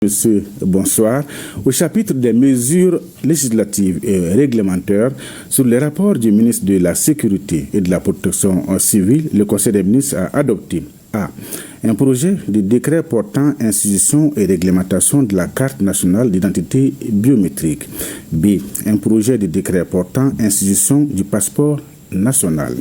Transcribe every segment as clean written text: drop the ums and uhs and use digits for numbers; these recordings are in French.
Monsieur, bonsoir. Au chapitre des mesures législatives et réglementaires sur les rapports du ministre de la Sécurité et de la Protection civile, le Conseil des ministres a adopté A. Un projet de décret portant institution et réglementation de la carte nationale d'identité biométrique. B. Un projet de décret portant institution du passeport national.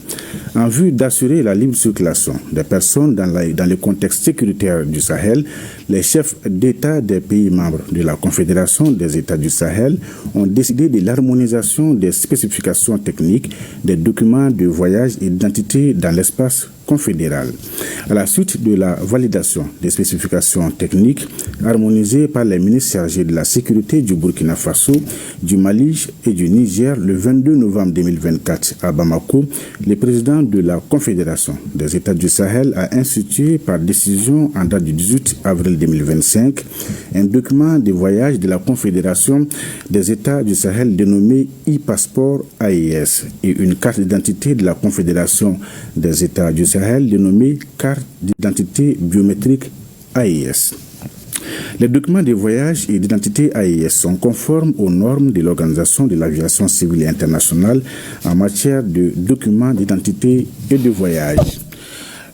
En vue d'assurer la libre circulation des personnes dans le contexte sécuritaire du Sahel, les chefs d'État des pays membres de la Confédération des États du Sahel ont décidé de l'harmonisation des spécifications techniques des documents de voyage et d'identité dans l'espace confédéral. À la suite de la validation des spécifications techniques harmonisées par les ministres chargés de la sécurité du Burkina Faso, du Mali et du Niger le 22 novembre 2024 à Bamako, le président de la Confédération des États du Sahel a institué par décision en date du 18 avril 2025 un document de voyage de la Confédération des États du Sahel dénommé e-passeport AES et une carte d'identité de la Confédération des États du Sahel dénommée carte d'identité biométrique AES. Les documents de voyage et d'identité AES sont conformes aux normes de l'Organisation de l'aviation civile internationale en matière de documents d'identité et de voyage.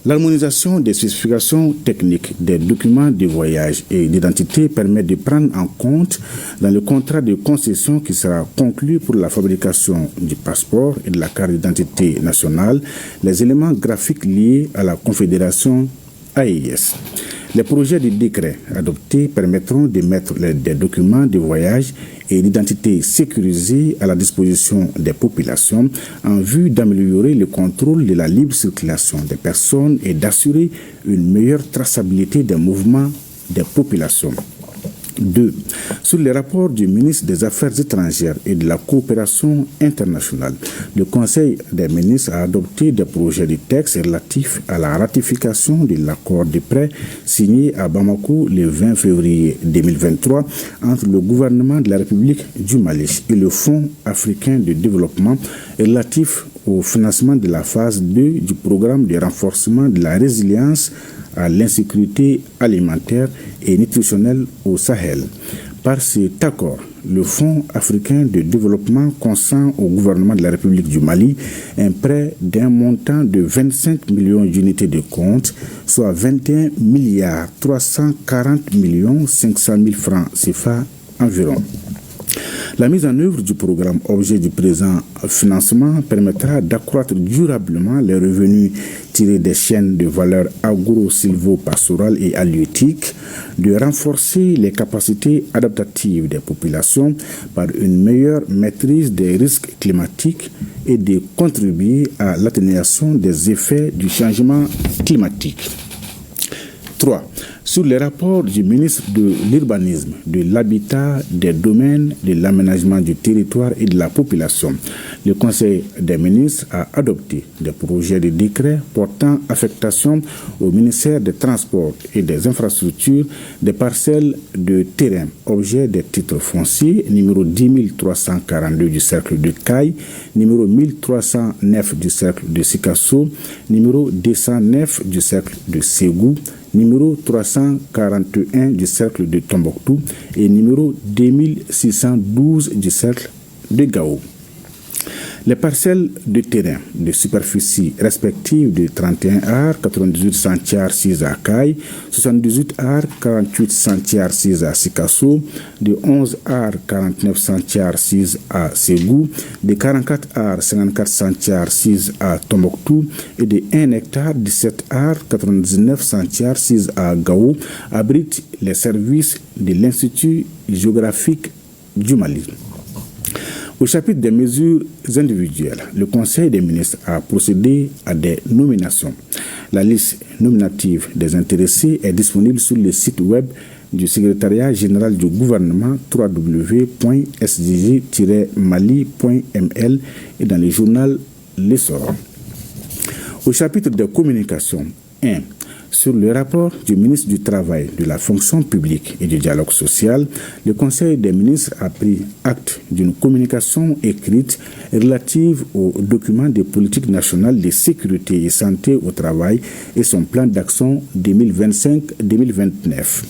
L'harmonisation des spécifications techniques des documents de voyage et d'identité permet de prendre en compte dans le contrat de concession qui sera conclu pour la fabrication du passeport et de la carte d'identité nationale les éléments graphiques liés à la Confédération AES. Les projets de décret adoptés permettront de mettre des documents de voyage et d'identité sécurisés à la disposition des populations en vue d'améliorer le contrôle de la libre circulation des personnes et d'assurer une meilleure traçabilité des mouvements des populations. 2. Sur les rapports du ministre des Affaires étrangères et de la coopération internationale, le Conseil des ministres a adopté des projets de texte relatifs à la ratification de l'accord de prêt signé à Bamako le 20 février 2023 entre le gouvernement de la République du Mali et le Fonds africain de développement relatif au financement de la phase 2 du programme de renforcement de la résilience à l'insécurité alimentaire et nutritionnelle au Sahel. Par cet accord, le Fonds africain de développement consent au gouvernement de la République du Mali un prêt d'un montant de 25 millions d'unités de compte, soit 21 milliards 340 millions 500 000 francs CFA environ. La mise en œuvre du programme objet du présent financement permettra d'accroître durablement les revenus tirés des chaînes de valeur agro-silvo-pastorales et halieutiques, de renforcer les capacités adaptatives des populations par une meilleure maîtrise des risques climatiques et de contribuer à l'atténuation des effets du changement climatique. 3. Sur les rapports du ministre de l'Urbanisme, de l'Habitat, des Domaines, de l'Aménagement du territoire et de la population, le Conseil des ministres a adopté des projets de décret portant affectation au ministère des Transports et des Infrastructures des parcelles de terrain, objet des titres fonciers, numéro 10 342 du cercle de Caille, numéro 1309 du cercle de Sikasso, numéro 209 du cercle de Ségou, numéro 341 du cercle de Tombouctou et numéro 2612 du cercle de Gao. Les parcelles de terrain de superficie respectives de 31 ar, 98 centiares 6 à Caille, 78 ar, 48 centiares 6 à Sikasso, de 11 ar, 49 centiares 6 à Ségou, de 44 ar, 54 centiares 6 à Tombouctou et de 1 hectare, 17 ar, 99 centiares 6 à Gao abritent les services de l'Institut géographique du Mali. Au chapitre des mesures individuelles, le Conseil des ministres a procédé à des nominations. La liste nominative des intéressés est disponible sur le site web du secrétariat général du gouvernement www.sdg-mali.ml et dans le journal L'Essor. Au chapitre des communications, 1. Sur le rapport du ministre du Travail, de la fonction publique et du dialogue social, le Conseil des ministres a pris acte d'une communication écrite relative au document de politique nationale de sécurité et santé au travail et son plan d'action 2025-2029.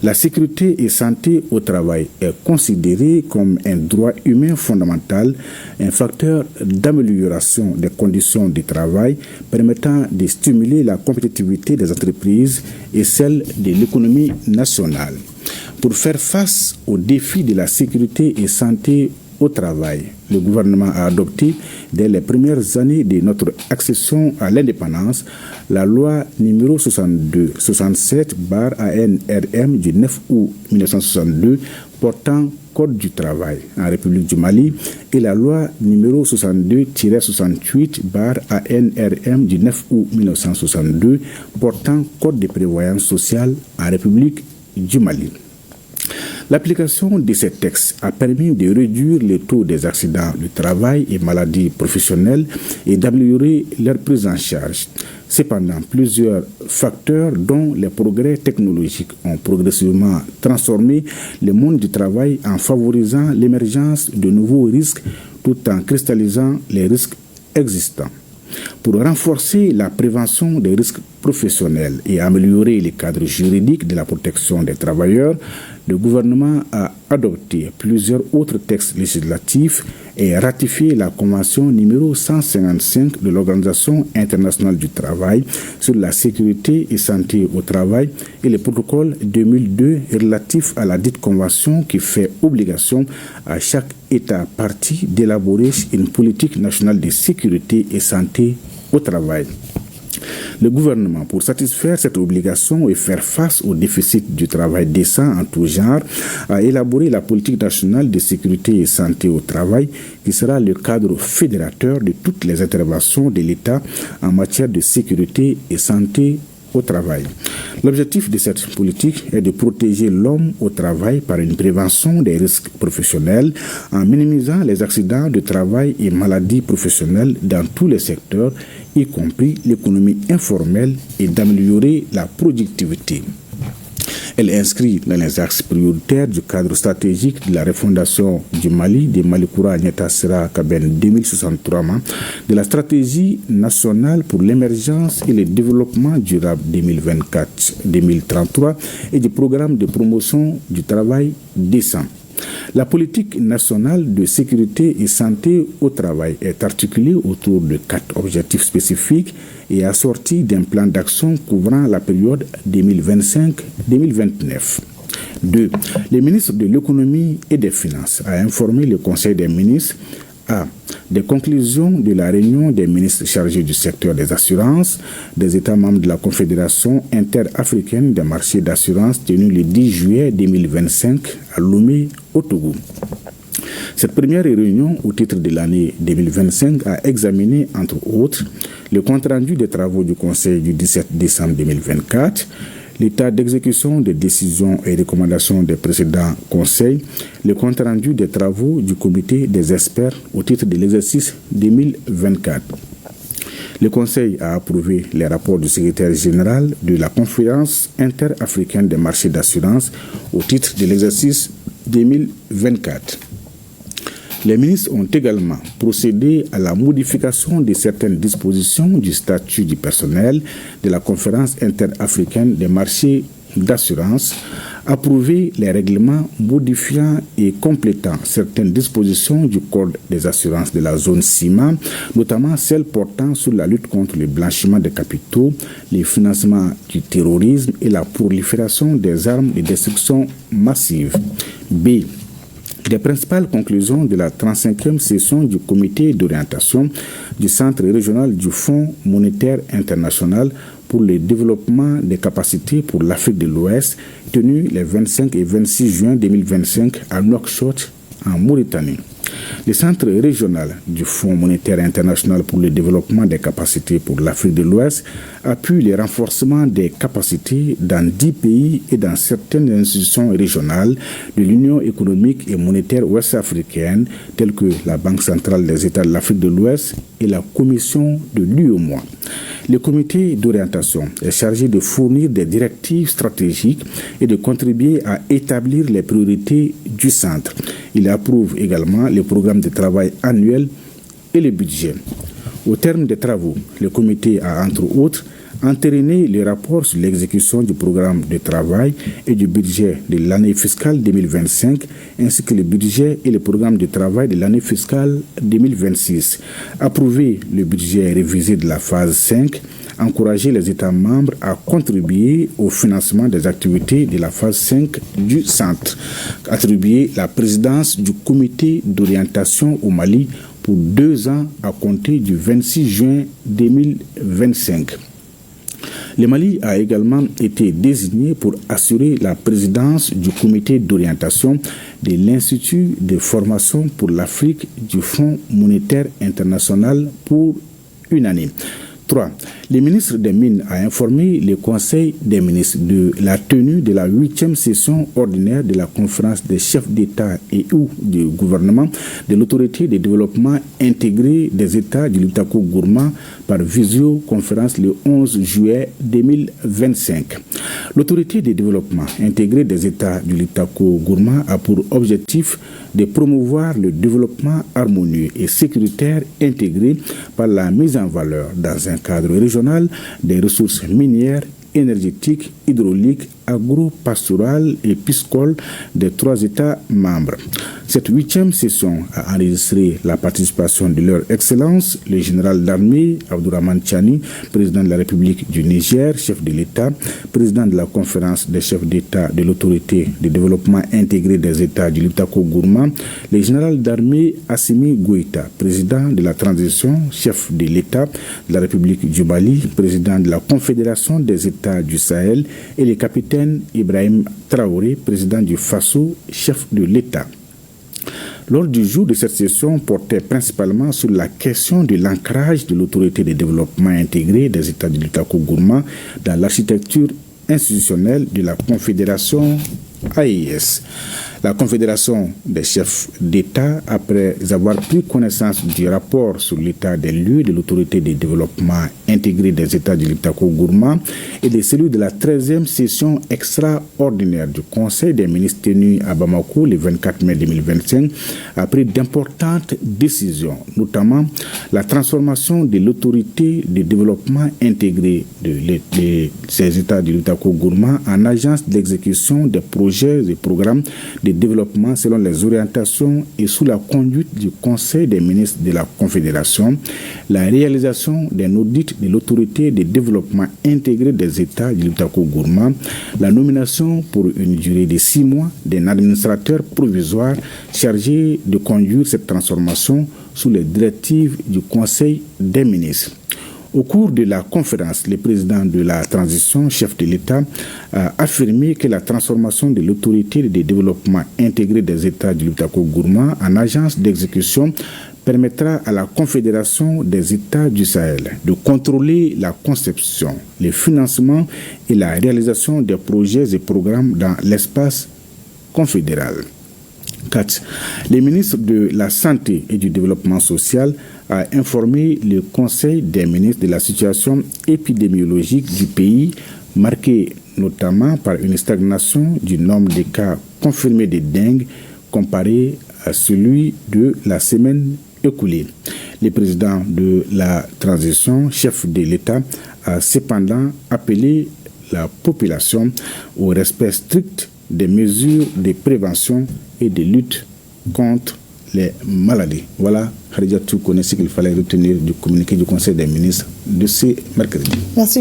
La sécurité et santé au travail est considérée comme un droit humain fondamental, un facteur d'amélioration des conditions de travail permettant de stimuler la compétitivité des entreprises et celle de l'économie nationale. Pour faire face aux défis de la sécurité et santé au travail, le gouvernement a adopté dès les premières années de notre accession à l'indépendance la loi numéro 62-67/ANRM du 9 août 1962 portant Code du travail en République du Mali et la loi numéro 62-68/ANRM du 9 août 1962 portant Code de prévoyance sociale en République du Mali. L'application de ces textes a permis de réduire le taux des accidents du travail et maladies professionnelles et d'améliorer leur prise en charge. Cependant, plusieurs facteurs, dont les progrès technologiques, ont progressivement transformé le monde du travail en favorisant l'émergence de nouveaux risques tout en cristallisant les risques existants. Pour renforcer la prévention des risques professionnels et améliorer les cadres juridiques de la protection des travailleurs, le gouvernement a adopté plusieurs autres textes législatifs et ratifié la Convention numéro 155 de l'Organisation internationale du travail sur la sécurité et santé au travail et le protocole 2002 relatif à la dite convention qui fait obligation à chaque État partie d'élaborer une politique nationale de sécurité et santé au travail. Le gouvernement, pour satisfaire cette obligation et faire face au déficit du travail décent en tout genre, a élaboré la politique nationale de sécurité et santé au travail qui sera le cadre fédérateur de toutes les interventions de l'État en matière de sécurité et santé au travail. L'objectif de cette politique est de protéger l'homme au travail par une prévention des risques professionnels en minimisant les accidents de travail et maladies professionnelles dans tous les secteurs, y compris l'économie informelle, et d'améliorer la productivité. Elle est inscrite dans les axes prioritaires du cadre stratégique de la refondation du Mali, de Malikoura Nietassira Kaben 2063, de la stratégie nationale pour l'émergence et le développement durable 2024-2033 et du programme de promotion du travail décent. La politique nationale de sécurité et santé au travail est articulée autour de 4 objectifs spécifiques et assortie d'un plan d'action couvrant la période 2025-2029. 2. Le ministre de l'Économie et des Finances a informé le Conseil des ministres des conclusions de la réunion des ministres chargés du secteur des assurances des États membres de la Confédération interafricaine des marchés d'assurance tenue le 10 juillet 2025 à Lomé, au Togo. Cette première réunion au titre de l'année 2025 a examiné, entre autres, le compte-rendu des travaux du Conseil du 17 décembre 2024, l'état d'exécution des décisions et recommandations des précédents conseils, le compte-rendu des travaux du comité des experts au titre de l'exercice 2024. Le Conseil a approuvé les rapports du secrétaire général de la Conférence interafricaine des marchés d'assurance au titre de l'exercice 2024. Les ministres ont également procédé à la modification de certaines dispositions du statut du personnel de la Conférence interafricaine des marchés d'assurance, approuvé les règlements modifiant et complétant certaines dispositions du Code des assurances de la zone CIMA, notamment celles portant sur la lutte contre le blanchiment des capitaux, le financement du terrorisme et la prolifération des armes de destruction massive. B. Les principales conclusions de la 35e session du comité d'orientation du Centre régional du Fonds monétaire international pour le développement des capacités pour l'Afrique de l'Ouest, tenue les 25 et 26 juin 2025 à Nouakchott, en Mauritanie. Le Centre régional du Fonds monétaire international pour le développement des capacités pour l'Afrique de l'Ouest appuie le renforcement des capacités dans 10 pays et dans certaines institutions régionales de l'Union économique et monétaire ouest-africaine, telles que la Banque centrale des États de l'Afrique de l'Ouest et la Commission de l'UEMOA. Le comité d'orientation est chargé de fournir des directives stratégiques et de contribuer à établir les priorités du centre. Il approuve également le programme de travail annuel et le budget. Au terme des travaux, le comité a entre autres entériner le rapport sur l'exécution du programme de travail et du budget de l'année fiscale 2025, ainsi que le budget et le programme de travail de l'année fiscale 2026. Approuver le budget révisé de la phase 5, encourager les États membres à contribuer au financement des activités de la phase 5 du centre, attribuer la présidence du comité d'orientation au Mali pour 2 ans à compter du 26 juin 2025. Le Mali a également été désigné pour assurer la présidence du comité d'orientation de l'Institut de formation pour l'Afrique du Fonds monétaire international pour une année. 3. Le ministre des Mines a informé le Conseil des ministres de la tenue de la 8e session ordinaire de la conférence des chefs d'État et ou du gouvernement de l'autorité de développement intégré des États du Liptako-Gourma par visioconférence le 11 juillet 2025. L'autorité de développement intégré des États du Liptako-Gourma a pour objectif de promouvoir le développement harmonieux et sécuritaire intégré par la mise en valeur dans un cadre régional des ressources minières, énergétiques, hydrauliques, agro-pastorales et piscicoles des 3 États membres. Cette 8e session a enregistré la participation de leur Excellence, le général d'armée Abdourahmane Tchani, président de la République du Niger, chef de l'État, président de la conférence des chefs d'État de l'autorité de développement intégré des États du Liptako-Gourma, le général d'armée Assimi Goïta, président de la transition, chef de l'État de la République du Mali, président de la Confédération des États du Sahel, et le capitaine Ibrahim Traoré, président du Faso, chef de l'État. L'ordre du jour de cette session portait principalement sur la question de l'ancrage de l'autorité de développement intégré des États du Liptako-Gourma dans l'architecture institutionnelle de la Confédération AES. La Confédération des chefs d'État, après avoir pris connaissance du rapport sur l'état des lieux de l'autorité de développement intégré des États du Liptako-Gourma et de celui de la 13e session extraordinaire du Conseil des ministres tenu à Bamako le 24 mai 2025, a pris d'importantes décisions, notamment la transformation de l'autorité de développement intégré de ces États du Liptako-Gourma en agence d'exécution des projets et programmes de développement selon les orientations et sous la conduite du Conseil des ministres de la Confédération, la réalisation d'un audit de l'autorité de développement intégré des États du Liptako-Gourma, la nomination pour une durée de 6 mois d'un administrateur provisoire chargé de conduire cette transformation sous les directives du Conseil des ministres. Au cours de la conférence, le président de la transition, chef de l'État, a affirmé que la transformation de l'autorité de développement intégré des États du Liptako-Gourma en agence d'exécution permettra à la Confédération des États du Sahel de contrôler la conception, le financement et la réalisation des projets et programmes dans l'espace confédéral. 4. Le ministre de la Santé et du Développement social a informé le Conseil des ministres de la situation épidémiologique du pays, marquée notamment par une stagnation du nombre de cas confirmés de dengue comparé à celui de la semaine écoulée. Le président de la transition, chef de l'État, a cependant appelé la population au respect strict des mesures de prévention et de lutte contre les maladies. Voilà, Khadija, tu connais ce qu'il fallait retenir du communiqué du Conseil des ministres de ce mercredi. Merci.